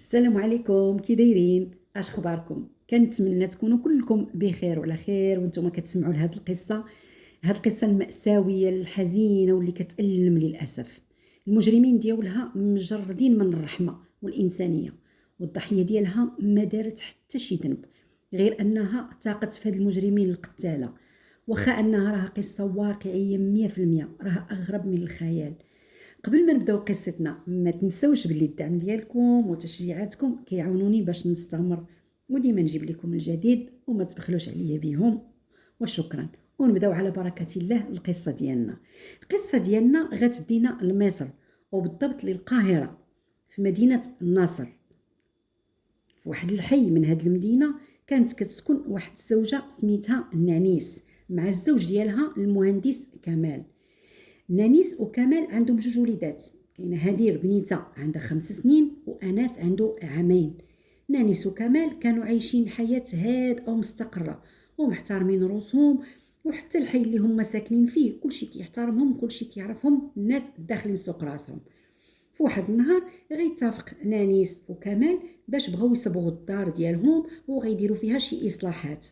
السلام عليكم، كي دايرين؟ اش اخباركم؟ كنتمنى تكونوا كلكم بخير وعلى خير وانتم كتسمعوا لهاد القصه المأساويه الحزينه واللي كتألم للاسف. المجرمين ديالها مجردين من الرحمه والانسانيه، والضحيه ديالها ما دارت حتى شي ذنب غير انها تاقت في هاد المجرمين القتاله. واخا انها راها قصه واقعيه 100%، راها اغرب من الخيال. قبل ما نبداو قصتنا ما تنسوش باللي الدعم ديالكم وتشجيعاتكم كيعاونوني باش نستمر وديما نجيب لكم الجديد، وما تبخلوش عليا بهم. وشكرا. ونبداو على بركه الله القصه ديالنا. القصه ديالنا غتدينا لمصر، وبالضبط للقاهره، في مدينه الناصر. في واحد الحي من هاد المدينه كانت كتسكن واحد الزوجه سميتها نانيس مع الزوج ديالها المهندس كمال. نانيس وكمال عندهم جوج وليدات، كاينه هدير بنيته عندها 5 سنين واناس عنده عامين. نانيس وكمال كانوا عايشين حياه هادئه ومستقره ومحترمين روسهم، وحتى الحي اللي هم ساكنين فيه كلشي كيحترمهم، كلشي كيعرفهم، الناس داخلين سوق راسهم. في واحد النهار غيتفق نانيس وكمال باش بغاو يصبغوا الدار ديالهم وغيديروا فيها شي اصلاحات.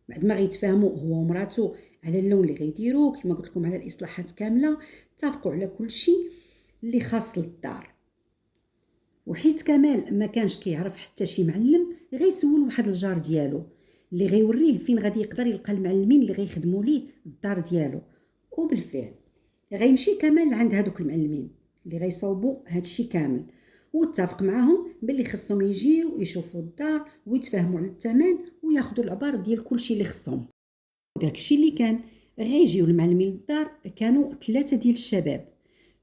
بعد ما غيتفاهموا هو ومراته على اللون اللي غيديروه، كما قلت لكم على الاصلاحات كامله، اتفقوا على كل شيء اللي خاص للدار. وحيت كمال ما كانش كيعرف حتى شي معلم، غيسول واحد الجار ديالو اللي غيوريه فين غادي يقدر يلقى المعلمين اللي غيخدموا ليه الدار ديالو. وبالفعل غيمشي كمال عند هذوك المعلمين اللي غيصاوبوا هذا الشيء كامل، واتفق معاهم باللي خصهم يجيو يشوفوا الدار ويتفاهموا على الثمن وياخذوا العبار ديال كل شيء اللي خصهم. وداكشي اللي كان غيجيو المعلمين للدار كانوا 3 ديال الشباب،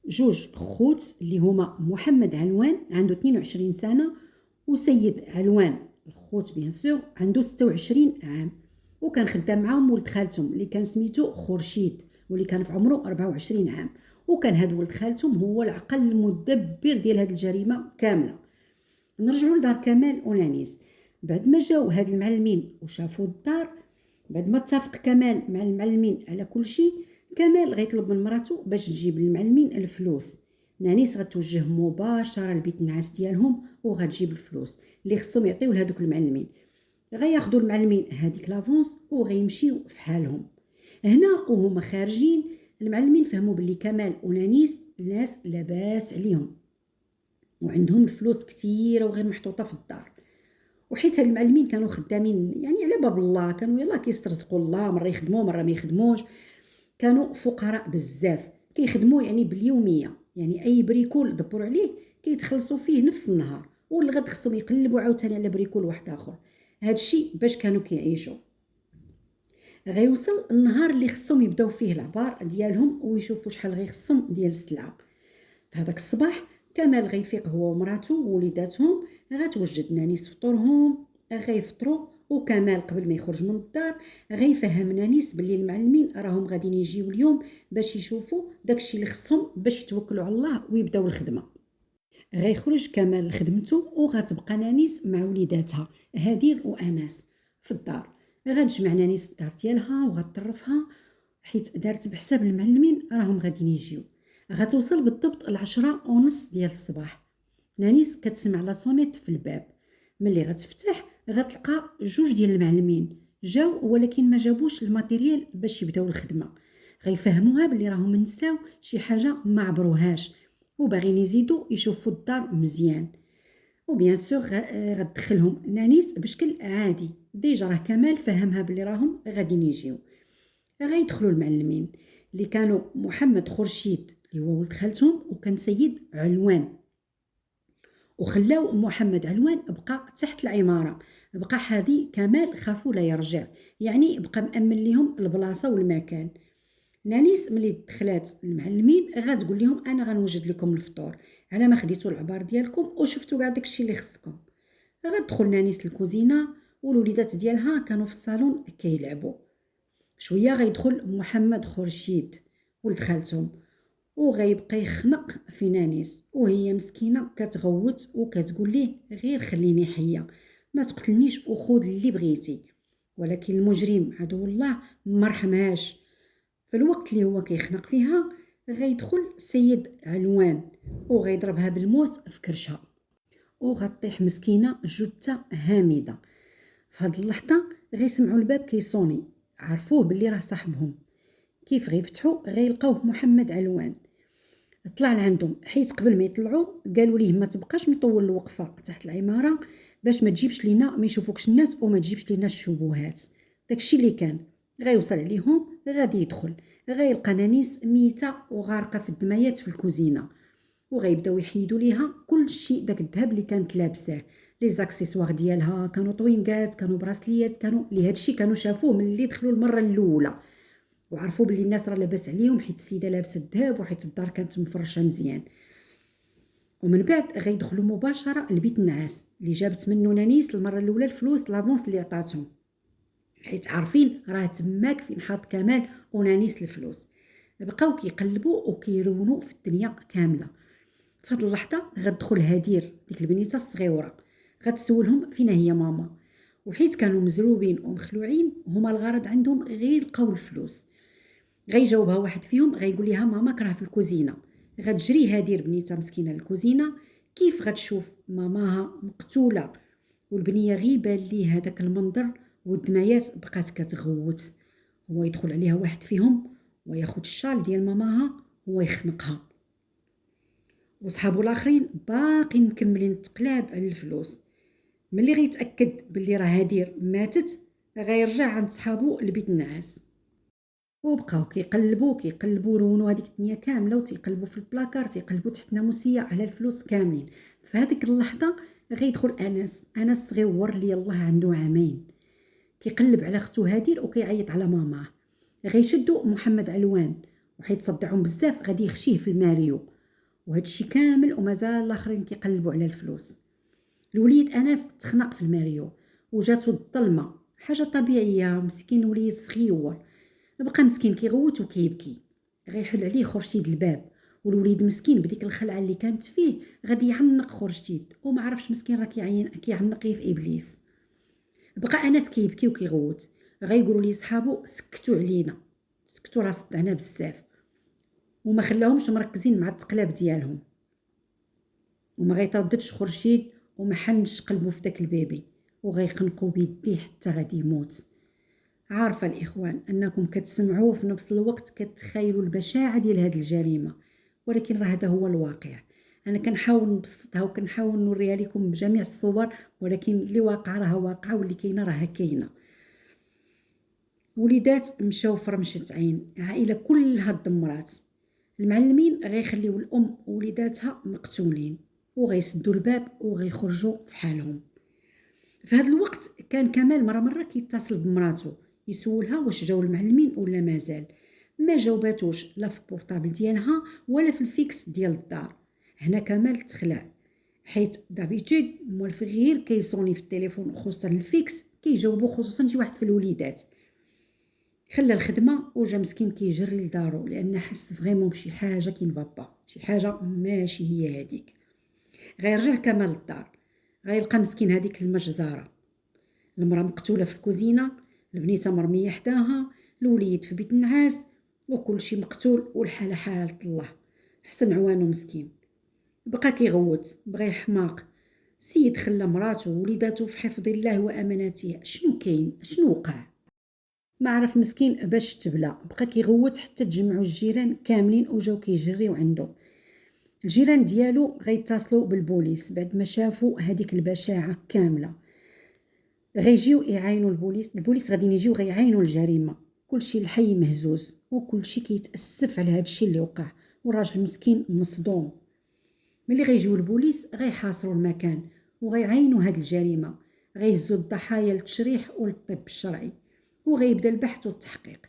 جوج خوت اللي هما محمد علوان عنده 22 سنه، وسيد علوان الخوت بيان سور عنده 26 عام. وكان خدام معاهم ولد خالتهم اللي كان سميتو خورشيد واللي كان في عمره 24 عام. وكان هاد ولد خالتهم هو العقل المدبر ديال هاد الجريمه كامله. نرجعوا لدار كمال ونانيس. بعد ما جاو هاد المعلمين وشافوا الدار، بعد ما اتفق كمال مع المعلمين على كل شيء، كمال غيطلب من مراته باش تجيب للمعلمين الفلوس. نانيس غتوجه مباشره لبيت النعاس ديالهم وغتجيب الفلوس اللي خصهم يعطيو لهذوك المعلمين. غياخذوا المعلمين هذيك لافونس وغيمشيو في حالهم. هنا وهما خارجين المعلمين فهموا باللي كمال ونانيس ناس لاباس عليهم وعندهم الفلوس كثيره وغير محطوطه في الدار. وحيت هاد المعلمين كانوا خدامين يعني على باب الله، كانوا يلا كيسترزقوا الله، مره يخدموا مره ما يخدموش، كانوا فقراء بزاف، كيخدموا يعني باليوميه، يعني اي بريكول دبروا عليه كيتخلصوا فيه نفس النهار، والغد خصهم يقلبوا عاوتاني على بريكول واحد اخر. هادشي باش كانوا كيعيشوا. غيوصل النهار اللي خصهم يبداو فيه العبار ديالهم ويشوفوا شحال غيخصهم ديال السلعه. في هذاك الصباح كمال غيفيق هو ومراته ووليداتهم، غتوجد نانيس فطورهم، غيفطروا. وكمال قبل ما يخرج من الدار غيفهم نانيس باللي المعلمين راهم غاديين يجيو اليوم باش يشوفوا داكشي اللي خصهم باش يتوكلوا على الله ويبداو الخدمه. غيخرج كمال لخدمته وغتبقى نانيس مع وليداتها هدير واناس في الدار. غتجمع نانيس الدار ديالها وغتطرفها حيت دارت بحساب المعلمين راهم غاديين يجيو. غتوصل بالضبط 10:30 ديال الصباح. نانيس كتسمع لا سونيت في الباب. ملي غتفتح غتلقى جوج ديال المعلمين جاو، ولكن ما جابوش الماتيريال باش يبداو الخدمه. غيفهموها بلي راهم نساو شي حاجه ما عبروهاش وباغيين يزيدوا يشوفوا الدار مزيان. وبيان سور غتدخلهم نانيس بشكل عادي، ديجا راه كمال فهمها بلي راهم غاديين يجيو. غيدخلوا المعلمين اللي كانوا محمد خورشيد اللي هو ولد خالتهم، وكان سيد علوان. وخلاو محمد علوان بقى تحت العماره، بقى حادي كمال خافوا لا يرجع، يعني بقى مأمن ليهم البلاصه والمكان. نانيس ملي دخلات المعلمين غتقول لهم انا غنوجد لكم الفطور على ما خديتوا العبار ديالكم وشفتوا كاع داكشي اللي خصكم. غتدخل نانيس الكوزينه والوليدات ديالها كانوا في الصالون كيلعبوا. شويه غيدخل محمد خورشيد ولد خالتهم وغيبقى يخنق في نانيس، وهي مسكينه كتغوت وكتقول ليه غير خليني حيه، ما تقتلنيش وخذ اللي بغيتي. ولكن المجرم عدو الله ما رحمهاش. في الوقت اللي هو كيخنق فيها غيدخل سيد علوان وغيضربها بالموس في كرشها. وغطيح مسكينه جثه هامده. في هاد اللحظه غيسمعوا الباب كيصوني، عرفوه باللي راه صاحبهم. كيف غيفتحوا غيلقاوه محمد علوان. طلع لعندهم، حيت قبل ما يطلعوا قالوا ليه ما تبقاش مطول الوقفه تحت العماره باش ما تجيبش لينا، ما يشوفوكش الناس وما تجيبش لينا الشبهات. داكشي اللي كان. غيوصل عليهم، غادي يدخل، غيلقى نانيس ميته وغارقه في الدمايات في الكوزينه، وغيبداو يحيدوا ليها كل شيء. داك الذهب اللي كانت لابساه، لي زاكسيسوار ديالها كانوا طوينكات، كانوا براسليات، كانوا اللي هادشي كانوا شافوه من اللي دخلوا المره الاولى، وعرفوا بلي الناس راه لاباس عليهم حيت السيده لابسه الذهب وحيت الدار كانت مفرشه مزيان. ومن بعد غيدخلوا مباشره لبيت النعاس اللي جابت منه نانيس المره الاولى الفلوس لافونس اللي عطاتهم، حيت عارفين راه تماك فين حاط كمال ونانيس الفلوس. بقاو كيقلبوا وكيرونوا في الدنيا كامله. في هاد اللحظه غتدخل هدير ديك البنيته الصغيره، غتسولهم فينا هي ماما، وحيت كانوا مزروبين ومخلوعين هما الغرض عندهم غير لقاو الفلوس. غيجاوبها واحد فيهم غيقول لها ماما راه في الكوزينه. غتجري هدير بنيتها مسكينه للكوزينه، كيف غتشوف ماماها مقتوله والبنيه غيبان ليه هذاك المنظر والدمايات بقات كتغوت. هو يدخل عليها واحد فيهم وياخد الشال ديال ماماها ويخنقها، وصحابو الاخرين باقي مكملين التقلاب على الفلوس. ملي غيتاكد باللي راه هدير ماتت غيرجع عند صحابو لبيت النعاس، وبقاو كيقلبوا رونوا هذيك الدنيا كامله وتيقلبوا في البلاكار، تيقلبوا تحت ناموسيه على الفلوس كاملين. في هذيك اللحظه غيدخل انس صغيور اللي يلاه عنده عامين، كيقلب على اختو هدير وكيعيط على ماماه. غيشدوا محمد علوان، وحيت صدعهم بزاف غادي يخشيه في الماريو. وهذا الشيء كامل ومازال الاخرين كيقلبوا على الفلوس. الوليد انس تخنق في الماريو وجاتو الظلمه، حاجه طبيعيه، مسكين وليد صغيور. بقى مسكين كيغوت وكيبكي. غيحل عليه خورشيد الباب، والوليد مسكين بديك الخلعه اللي كانت فيه غادي يعنق خورشيد وما عرفش مسكين راه كيعنق في ابليس. بقى انس كيبكي وكيغوت. غيقولوا ليه صحابو سكتوا علينا، سكتوا راه صدعنا بزاف، وما خلاهمش مركزين مع التقلاب ديالهم. وما غيترددش خورشيد وما حنش قلبه في داك البيبي، وغيخنقوا بيديه حتى غادي يموت. عارفه الاخوان انكم كتسمعوا في نفس الوقت كتخيلوا البشاعه ديال هذه الجريمه، ولكن راه هذا هو الواقع. انا كنحاول نبسطها وكنحاول نوريها لكم بجميع الصور، ولكن اللي واقع راه واقع واللي كاينه راه كاينه. وليدات مشاو في رمشة عين، عائله كلها دمرات. المعلمين غيخليو الام ووليداتها مقتولين، وغيسدوا الباب وغيخرجوا في حالهم. في هذا الوقت كان كمال مرة كيتصل بمراته يسولها واش جاو المعلمين ولا مازال. ما جاوباتوش لا في البورطابل ديالها ولا في الفيكس ديال الدار. هنا كمال تخلع، حيت دابيتود موالف غير كيصوني في التليفون خصوصا الفيكس كيجاوبو خصوصا شي واحد في الوليدات. خلى الخدمه وجا مسكين كيجري لدارو لان حس فريمون بشي حاجه كاين بابا، شي حاجه ماشي هي هذيك. غيرجع كمال للدار، غيلقى مسكين هذيك المجزاره، المراه مقتوله في الكوزينه، البنيته مرميه حداها، الوليد في بيت النعاس، وكل شيء مقتول والحاله حاله الله. حسن عوانو مسكين بقى كيغوت، بغى حماق. سيد خلى مراته ووليداته في حفظ الله وامانته. شنو كاين؟ شنو وقع؟ ما عرف مسكين باش تبلى. بقى كيغوت حتى تجمعوا الجيران كاملين وجاو كيجريو عنده. الجيران ديالو غيتصلوا بالبوليس بعد ما شافوا هذيك البشاعه كامله. غيجيو يعاينوا البوليس غادي يجيو غيعاينوا الجريمه. كلشي الحي مهزوز وكلشي كيتاسف على هادشي اللي وقع، والراجل مسكين مصدوم. ملي غيجيو البوليس غيحاصروا المكان وغيعاينوا هاد الجريمه، غيهزوا الضحايا للتشريح وللطب الشرعي، وغيبدا البحث والتحقيق.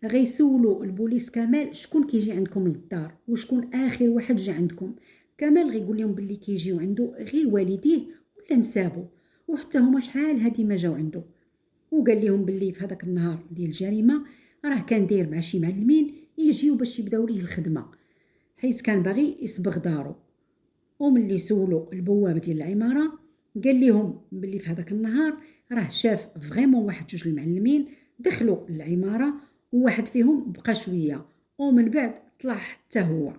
غيسولوا البوليس كمال شكون كيجي عندكم للدار وشكون اخر واحد جا عندكم. كمال غيقول لهم باللي كيجيو عنده غير والديه ولا نسابو، وحتى هما شحال هادي ما جاو عنده. وقال لهم باللي في هذاك النهار ديال الجريمه راه كان داير مع شي معلمين يجيو باش يبداو ليه الخدمه، حيت كان باغي يصبغ دارو. وملي سولوا البواب ديال العماره قال لهم باللي في هذاك النهار راه شاف فريمون واحد جوج المعلمين دخلوا للعماره، وواحد فيهم بقى شويه ومن بعد طلع حتى هو.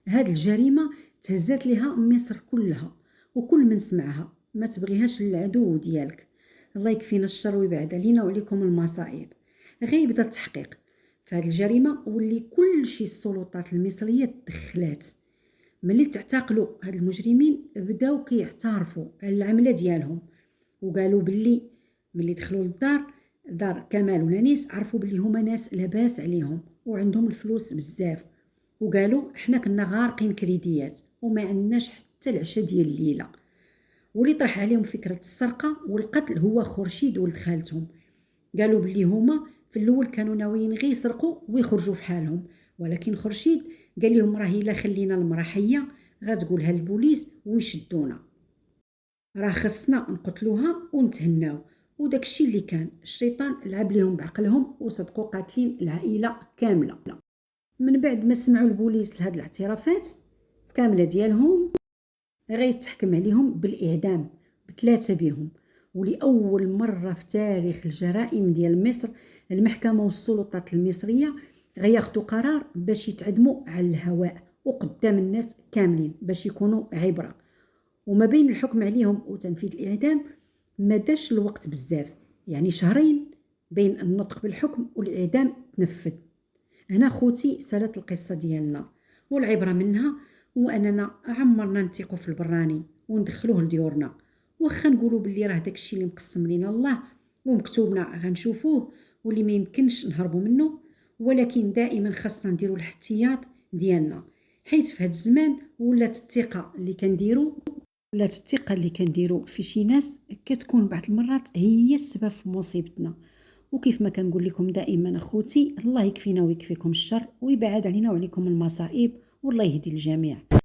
هاد الجريمه تهزات ليها مصر كلها وكل من سمعها، ما تبغيهاش للعدو ديالك. الله يكفينا الشر ويبعد علينا وعليكم المصائب. غيبدا التحقيق في هذه الجريمه، واللي كل شيء السلطات المصريه تدخلات. ملي تعتقلوا هاد المجرمين بداو كيعترفوا على العمله ديالهم، وقالوا باللي ملي دخلوا للدار، دار كمال ونانيس، عرفوا باللي هما ناس لاباس عليهم وعندهم الفلوس بزاف، وقالوا حنا كنا غارقين كريديات وما عندناش حتى العشاء ديال الليله. واللي طرح عليهم فكره السرقه والقتل هو خورشيد ولد خالتهم. قالوا باللي هما في الاول كانوا ناويين غير يسرقوا ويخرجوا في حالهم، ولكن خورشيد قال لهم راه الا خلينا المراه حيه غتقولها البوليس ويشدونا، راه خصنا نقتلوها ونتهناو. وداك الشيء اللي كان، الشيطان لعب لهم بعقلهم وصدقوا قاتلين العائله كامله. من بعد ما سمعوا البوليس لهاد الاعترافات كامله ديالهم، غيتحكم عليهم بالاعدام بثلاثه بهم. ولأول مرة في تاريخ الجرائم ديال مصر، المحكمة والسلطات المصرية غياخدوا قرار باش يتعدموا على الهواء وقدام الناس كاملين باش يكونوا عبرة. وما بين الحكم عليهم وتنفيذ الإعدام ما داش الوقت بزاف، يعني شهرين بين النطق بالحكم والإعدام تنفذ. هنا خوتي سالت القصة ديالنا، والعبرة منها هو أننا عمرنا نثقوا في البراني وندخلوه لديورنا، واخا نقولوا باللي راه داكشي اللي مقسم لينا الله ومكتوبنا غنشوفوه واللي ما يمكنش نهربوا منه. ولكن دائما خاصنا نديروا الاحتياط ديالنا، حيث في هذا الزمان ولات الثقة اللي كنديروا في شي ناس كتكون بعض المرات هي السبب في مصيبتنا. وكيف ما كنقول لكم دائما اخوتي، الله يكفينا ويكفيكم الشر ويبعد علينا وعليكم المصائب، والله يهدي الجميع.